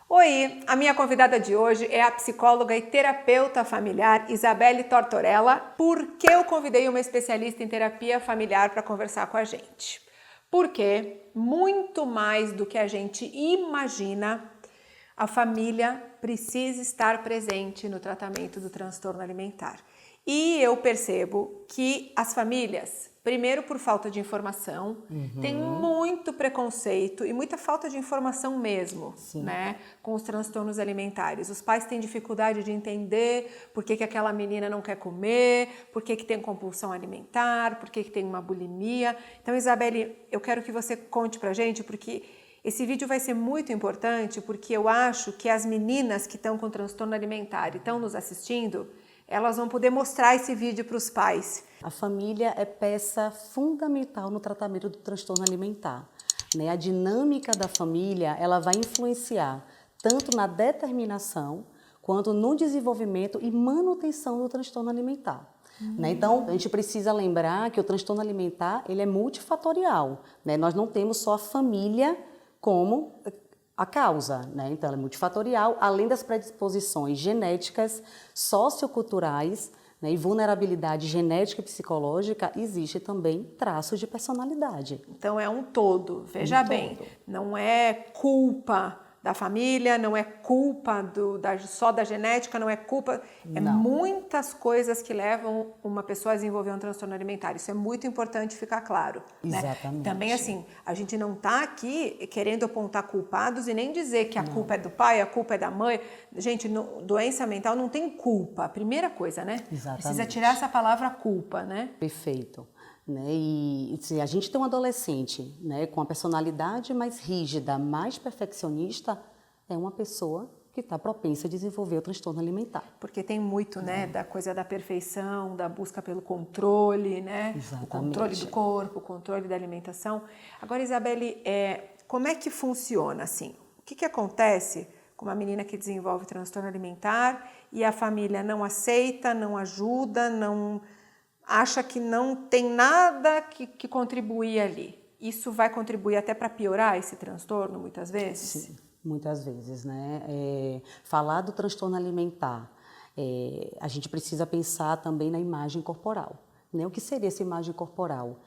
Oi, a minha convidada de hoje é a psicóloga e terapeuta familiar Isabelle Tortorella. Por que eu convidei uma especialista em terapia familiar para conversar com a gente? Porque, muito mais do que a gente imagina, a família precisa estar presente no tratamento do transtorno alimentar. E eu percebo que as famílias, primeiro por falta de informação, tem muito preconceito e muita falta de informação mesmo, né, com os transtornos alimentares. Os pais têm dificuldade de entender por que aquela menina não quer comer, por que tem compulsão alimentar, por que tem uma bulimia. Então, Isabelle, eu quero que você conte pra gente, porque esse vídeo vai ser muito importante, porque eu acho que as meninas que estão com transtorno alimentar e estão nos assistindo, elas vão poder mostrar esse vídeo para os pais. A família é peça fundamental no tratamento do transtorno alimentar, né? A dinâmica da família, ela vai influenciar tanto na determinação quanto no desenvolvimento e manutenção do transtorno alimentar. Né? Então, a gente precisa lembrar que o transtorno alimentar, ele é multifatorial, né? Nós não temos só a família como a causa, né? Então, ela é multifatorial, além das predisposições genéticas, socioculturais, né, e vulnerabilidade genética e psicológica, existe também traços de personalidade. Então, é um todo, veja bem, não é culpa da família, não é culpa só da genética, não é culpa... muitas coisas que levam uma pessoa a desenvolver um transtorno alimentar. Isso é muito importante ficar claro. Exatamente. Né? Também, assim, a gente não está aqui querendo apontar culpados e nem dizer que a culpa é do pai, a culpa é da mãe. Gente, doença mental não tem culpa. A primeira coisa, né? Exatamente. Precisa tirar essa palavra culpa, né? Perfeito. Né? E se a gente tem um adolescente, né, com a personalidade mais rígida, mais perfeccionista, é uma pessoa que está propensa a desenvolver o transtorno alimentar. Porque tem muito, né, da coisa da perfeição, da busca pelo controle, né? Exatamente. O controle do corpo, o controle da alimentação. Agora, Isabelle, como é que funciona assim? O que acontece com uma menina que desenvolve transtorno alimentar e a família não aceita, não ajuda, não... acha que não tem nada que contribuir ali? Isso vai contribuir até para piorar esse transtorno, muitas vezes? Sim, muitas vezes, né? Falar do transtorno alimentar, a gente precisa pensar também na imagem corporal, né? O que seria essa imagem corporal?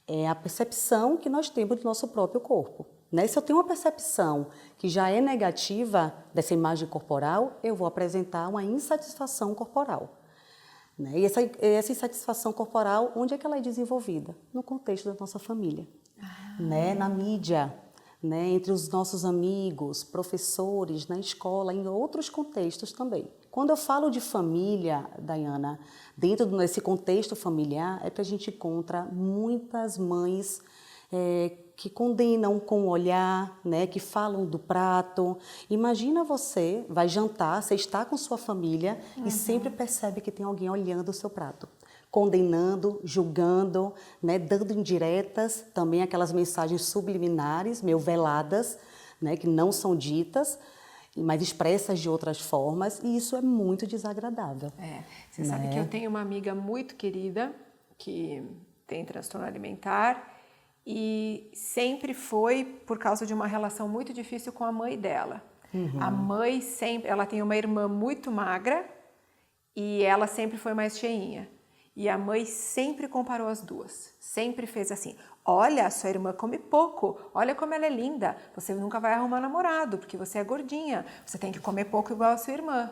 É a percepção que nós temos do nosso próprio corpo, né? Se eu tenho uma percepção que já é negativa dessa imagem corporal, eu vou apresentar uma insatisfação corporal. Né? E essa insatisfação corporal, onde é que ela é desenvolvida? No contexto da nossa família, né? Na mídia, né? Entre os nossos amigos, professores, na escola, em outros contextos também. Quando eu falo de família, Dayana, dentro desse contexto familiar, é que a gente encontra muitas mães que condenam com o olhar, né, que falam do prato. Imagina você vai jantar, você está com sua família e sempre percebe que tem alguém olhando o seu prato, condenando, julgando, né, dando indiretas, também aquelas mensagens subliminares, meio veladas, né, que não são ditas, mas expressas de outras formas, e isso é muito desagradável. Você sabe que eu tenho uma amiga muito querida que tem transtorno alimentar e sempre foi por causa de uma relação muito difícil com a mãe dela. A mãe sempre... ela tem uma irmã muito magra e ela sempre foi mais cheinha. E a mãe sempre comparou as duas. Sempre fez assim: olha, sua irmã come pouco, olha como ela é linda, você nunca vai arrumar namorado porque você é gordinha, você tem que comer pouco igual a sua irmã.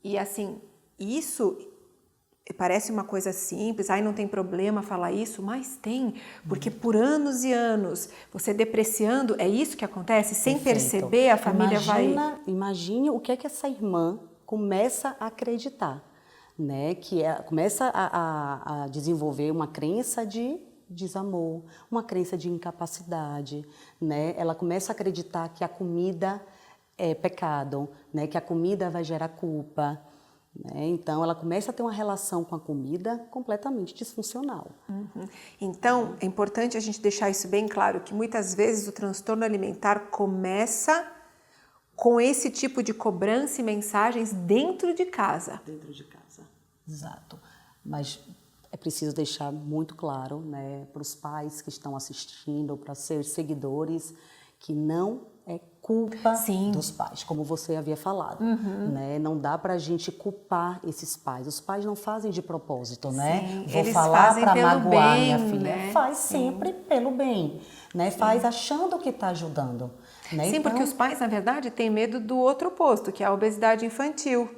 E assim, isso... parece uma coisa simples, não tem problema falar isso, mas tem, porque por anos e anos, você depreciando, é isso que acontece? Sem perceber, a família Imagine o que é que essa irmã começa a acreditar, né? Que começa a desenvolver uma crença de desamor, uma crença de incapacidade, né? Ela começa a acreditar que a comida é pecado, né? Que a comida vai gerar culpa. Então, ela começa a ter uma relação com a comida completamente disfuncional. Então, é importante a gente deixar isso bem claro, que muitas vezes o transtorno alimentar começa com esse tipo de cobrança e mensagens dentro de casa. Dentro de casa, exato. Mas é preciso deixar muito claro, né, para os pais que estão assistindo, para seus seguidores, que não é culpa Sim. dos pais, como você havia falado, né? Não dá pra gente culpar esses pais. Os pais não fazem de propósito, né? Sim, Vou eles falar fazem para pelo magoar bem, minha filha. né? Faz Sim. sempre pelo bem, né? Faz achando que está ajudando, né? Sim, porque os pais, na verdade, têm medo do outro oposto, que é a obesidade infantil.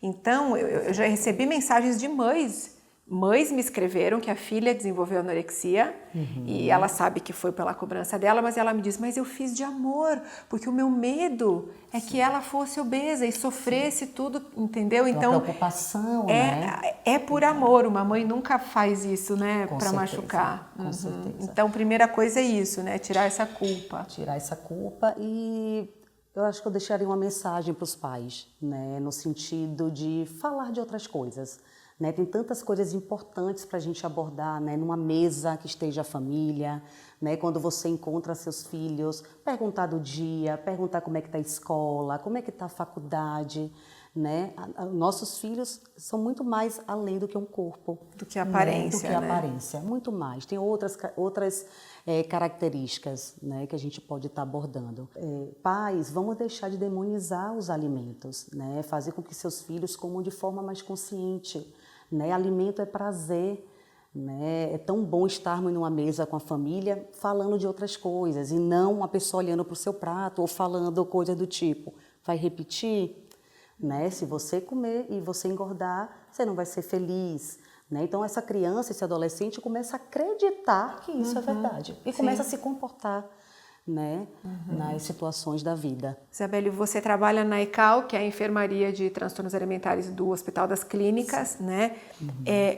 Então, eu já recebi mensagens de mães. Mães me escreveram que a filha desenvolveu anorexia e ela sabe que foi pela cobrança dela, mas ela me diz, mas eu fiz de amor, porque o meu medo é que ela fosse obesa e sofresse tudo, entendeu? Então, Então, preocupação, né? é por amor, uma mãe nunca faz isso, né, para machucar. Com certeza. Então, primeira coisa é isso, né, tirar essa culpa. Tirar essa culpa e eu acho que eu deixaria uma mensagem para os pais, né? No sentido de falar de outras coisas. Né? Tem tantas coisas importantes para a gente abordar, né? Numa mesa que esteja a família, né? Quando você encontra seus filhos, perguntar do dia, perguntar como é que está a escola, como é que está a faculdade, né? Nossos filhos são muito mais além do que um corpo. Do que a aparência, né? Do que a aparência, muito mais. Tem outras características, né, que a gente pode estar abordando. Pais, vamos deixar de demonizar os alimentos, né? Fazer com que seus filhos comam de forma mais consciente. Né? Alimento é prazer, né? É tão bom estarmos numa mesa com a família falando de outras coisas e não uma pessoa olhando para o seu prato ou falando coisa do tipo, vai repetir? Né? Se você comer e você engordar, você não vai ser feliz. Né? Então essa criança, esse adolescente começa a acreditar que isso é verdade e começa a se comportar, né, nas situações da vida. Isabelle, você trabalha na ECAL, que é a Enfermaria de Transtornos Alimentares do Hospital das Clínicas, né?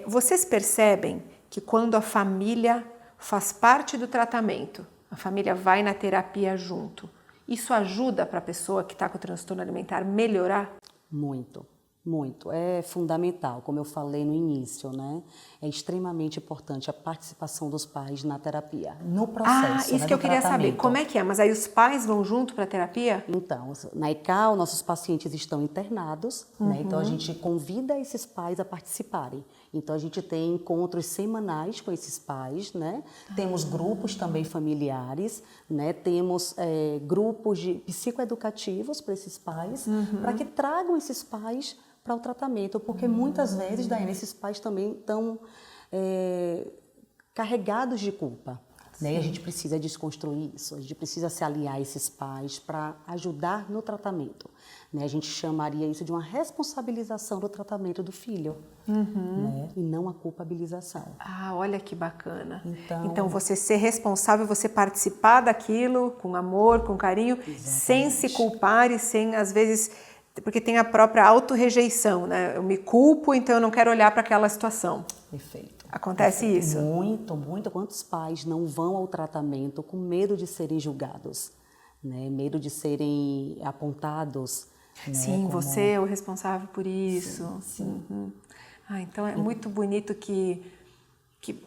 Vocês percebem que quando a família faz parte do tratamento, a família vai na terapia junto, isso ajuda para a pessoa que está com o transtorno alimentar melhorar? Muito. Muito, é fundamental, como eu falei no início, né? É extremamente importante a participação dos pais na terapia, no processo, isso né, que eu do queria tratamento. saber, como é que é? Mas aí os pais vão junto para a terapia? Então, na ECAL, nossos pacientes estão internados, né? Então a gente convida esses pais a participarem. Então a gente tem encontros semanais com esses pais, né? Temos grupos também familiares, né? Temos grupos de psicoeducativos para esses pais, para que tragam esses pais para o tratamento, porque muitas vezes, Daiane, esses pais também estão carregados de culpa. Né? E a gente precisa desconstruir isso, a gente precisa se aliar a esses pais para ajudar no tratamento. Né? A gente chamaria isso de uma responsabilização do tratamento do filho, né? E não a culpabilização. Olha que bacana. Então você ser responsável, você participar daquilo com amor, com carinho, sem se culpar e sem, às vezes... Porque tem a própria autorrejeição, né? Eu me culpo, então eu não quero olhar para aquela situação. Perfeito. Acontece isso? Muito, muito. Quantos pais não vão ao tratamento com medo de serem julgados, né? Medo de serem apontados. Né? Sim, você é o responsável por isso. Sim. Então é muito bonito que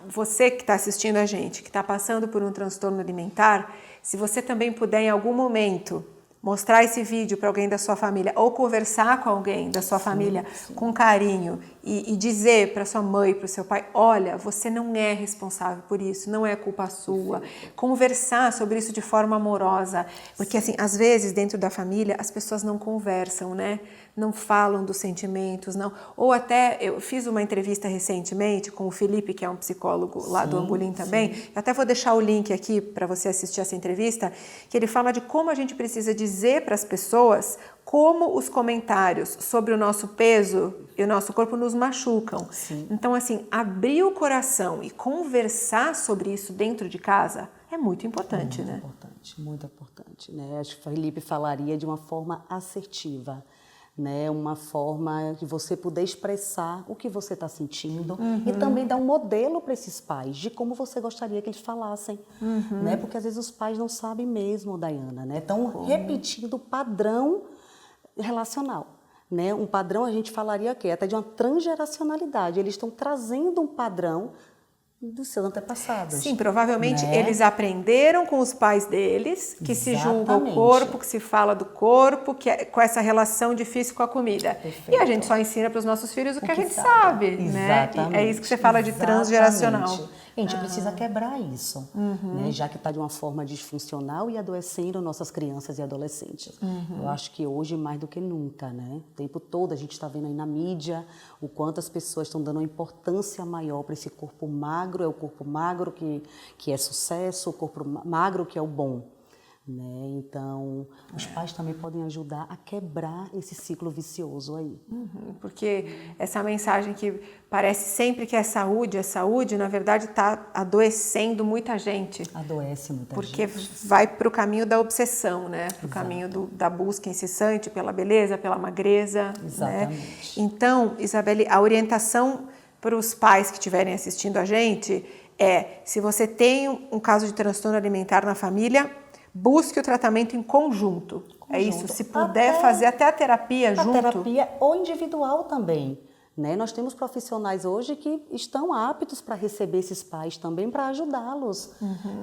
você que está assistindo a gente, que está passando por um transtorno alimentar, se você também puder em algum momento mostrar esse vídeo para alguém da sua família ou conversar com alguém da sua família com carinho e dizer para sua mãe, para o seu pai, olha, você não é responsável por isso, não é culpa sua. Conversar sobre isso de forma amorosa, porque assim, às vezes dentro da família as pessoas não conversam, né? Não falam dos sentimentos, não. Ou até, eu fiz uma entrevista recentemente com o Felipe, que é um psicólogo lá do Angolim também, eu até vou deixar o link aqui para você assistir essa entrevista, que ele fala de como a gente precisa dizer para as pessoas como os comentários sobre o nosso peso e o nosso corpo nos machucam. Então, assim, abrir o coração e conversar sobre isso dentro de casa é muito importante, né? Muito importante, né? Acho que o Felipe falaria de uma forma assertiva, né? Uma forma que você puder expressar o que você está sentindo e também dar um modelo para esses pais de como você gostaria que eles falassem, né? Porque às vezes os pais não sabem mesmo, Daiana, né? Estão repetindo o padrão relacional, né? Um padrão a gente falaria aqui, até de uma transgeracionalidade. Eles estão trazendo um padrão dos seus antepassados. Sim, provavelmente né? Eles aprenderam com os pais deles, que se julga o corpo, que se fala do corpo, que é com essa relação difícil com a comida. E a gente só ensina para os nossos filhos o que a gente sabe, né? E é isso que você fala de transgeracional. A gente precisa quebrar isso, né? Já que está de uma forma disfuncional e adoecendo nossas crianças e adolescentes. Eu acho que hoje, mais do que nunca, né? O tempo todo a gente está vendo aí na mídia o quanto as pessoas estão dando uma importância maior para esse corpo magro, é o corpo magro que é sucesso, o corpo magro que é o bom. Né? Então, os pais também podem ajudar a quebrar esse ciclo vicioso aí. Porque essa mensagem que parece sempre que é saúde, na verdade está adoecendo muita gente. Adoece muita gente. Porque vai para o caminho da obsessão, né? Para o caminho da busca incessante pela beleza, pela magreza. Exatamente. Né? Então, Isabelle, a orientação para os pais que estiverem assistindo a gente é, se você tem um caso de transtorno alimentar na família, busque o tratamento em conjunto. É isso, se puder fazer até a terapia junto. A terapia ou individual também. Né? Nós temos profissionais hoje que estão aptos para receber esses pais também, para ajudá-los.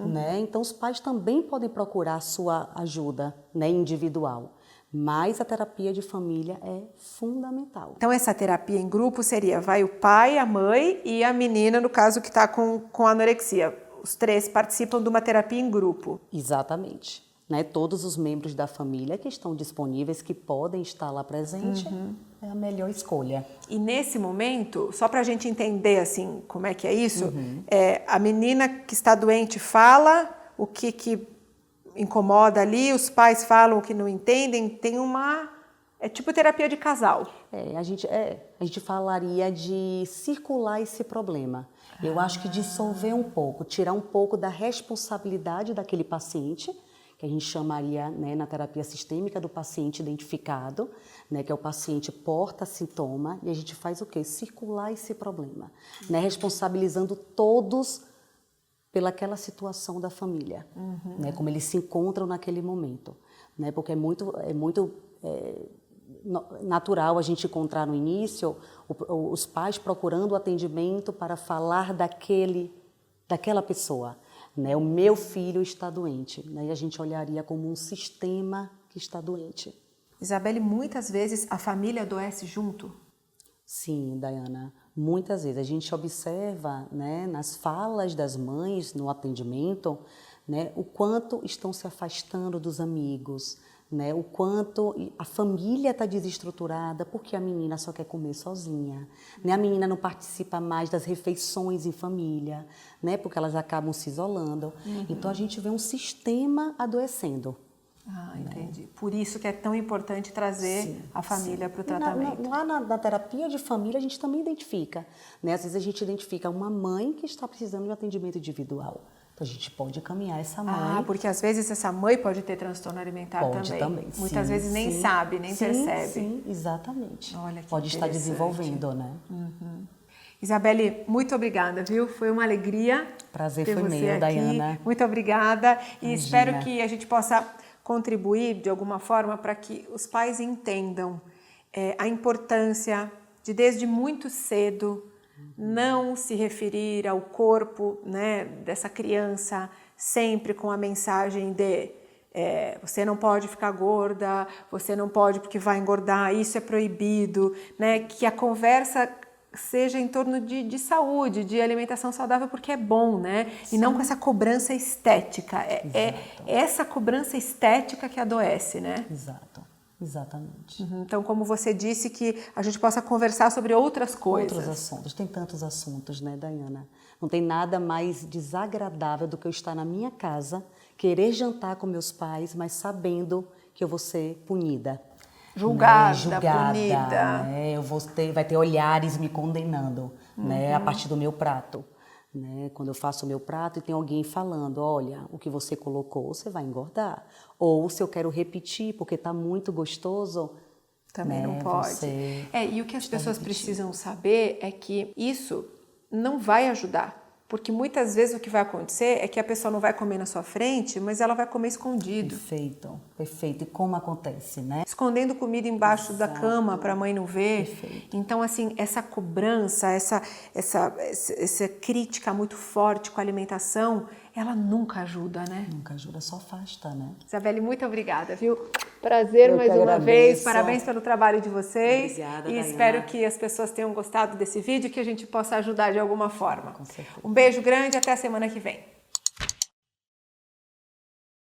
Né? Então, os pais também podem procurar a sua ajuda, né, individual. Mas a terapia de família é fundamental. Então, essa terapia em grupo seria, vai o pai, a mãe e a menina, no caso que está com anorexia. Os 3 participam de uma terapia em grupo. Exatamente. Né? Todos os membros da família que estão disponíveis, que podem estar lá presente, é a melhor escolha. E nesse momento, só para a gente entender assim como é que é isso, a menina que está doente fala o que incomoda ali, os pais falam o que não entendem, tem é tipo terapia de casal. A gente falaria de circular esse problema. Eu acho que dissolver um pouco, tirar um pouco da responsabilidade daquele paciente, que a gente chamaria, né, na terapia sistêmica do paciente identificado, né, que é o paciente porta sintoma, e a gente faz o quê? Circular esse problema, né, responsabilizando todos pelaquela situação da família, né, como eles se encontram naquele momento, né, porque é muito natural a gente encontrar no início os pais procurando o atendimento para falar daquela pessoa. Né? O meu filho está doente. Né? E a gente olharia como um sistema que está doente. Isabelle, muitas vezes a família adoece junto? Sim, Dayana. Muitas vezes. A gente observa, né, nas falas das mães no atendimento, né, o quanto estão se afastando dos amigos, né, o quanto a família está desestruturada porque a menina só quer comer sozinha, né, a menina não participa mais das refeições em família, né, porque elas acabam se isolando. Então a gente vê um sistema adoecendo. Entendi. Por isso que é tão importante trazer a família para o tratamento. Lá na terapia de família a gente também identifica, né, às vezes a gente identifica uma mãe que está precisando de um atendimento individual. A gente pode encaminhar essa mãe. Porque às vezes essa mãe pode ter transtorno alimentar também. Muitas vezes nem sabe, nem percebe. Sim, exatamente. Olha que pode estar desenvolvendo, né? Isabelle, muito obrigada, viu? Foi uma alegria. Prazer ter foi você meu, aqui. Dayana. Muito obrigada. E Imagina. espero que a gente possa contribuir de alguma forma para que os pais entendam a importância de, desde muito cedo, não se referir ao corpo, né, dessa criança sempre com a mensagem de você não pode ficar gorda, você não pode porque vai engordar, isso é proibido, né, que a conversa seja em torno de saúde, de alimentação saudável, porque é bom, né? Sim. E não com essa cobrança estética. É essa cobrança estética que adoece, né? Exato. Exatamente. Então, como você disse, que a gente possa conversar sobre outras coisas. Outros assuntos. Tem tantos assuntos, né, Dayana? Não tem nada mais desagradável do que eu estar na minha casa, querer jantar com meus pais, mas sabendo que eu vou ser punida. Julgada, punida. Né? Vai ter olhares me condenando, né, a partir do meu prato. Né? Quando eu faço o meu prato e tem alguém falando, olha, o que você colocou, você vai engordar. Ou se eu quero repetir porque está muito gostoso, também não pode. E o que as pessoas precisam saber é que isso não vai ajudar. Porque muitas vezes o que vai acontecer é que a pessoa não vai comer na sua frente, mas ela vai comer escondido. Perfeito, perfeito. E como acontece, né? Escondendo comida embaixo da cama para a mãe não ver. Perfeito. Então, assim, essa cobrança, essa crítica muito forte com a alimentação, ela nunca ajuda, né? Nunca ajuda, só afasta, né? Isabelle, muito obrigada, viu? Prazer mais uma vez, parabéns pelo trabalho de vocês. Obrigada, e Dayana. espero que as pessoas tenham gostado desse vídeo e que a gente possa ajudar de alguma forma. Com certeza. Um beijo grande e até a semana que vem.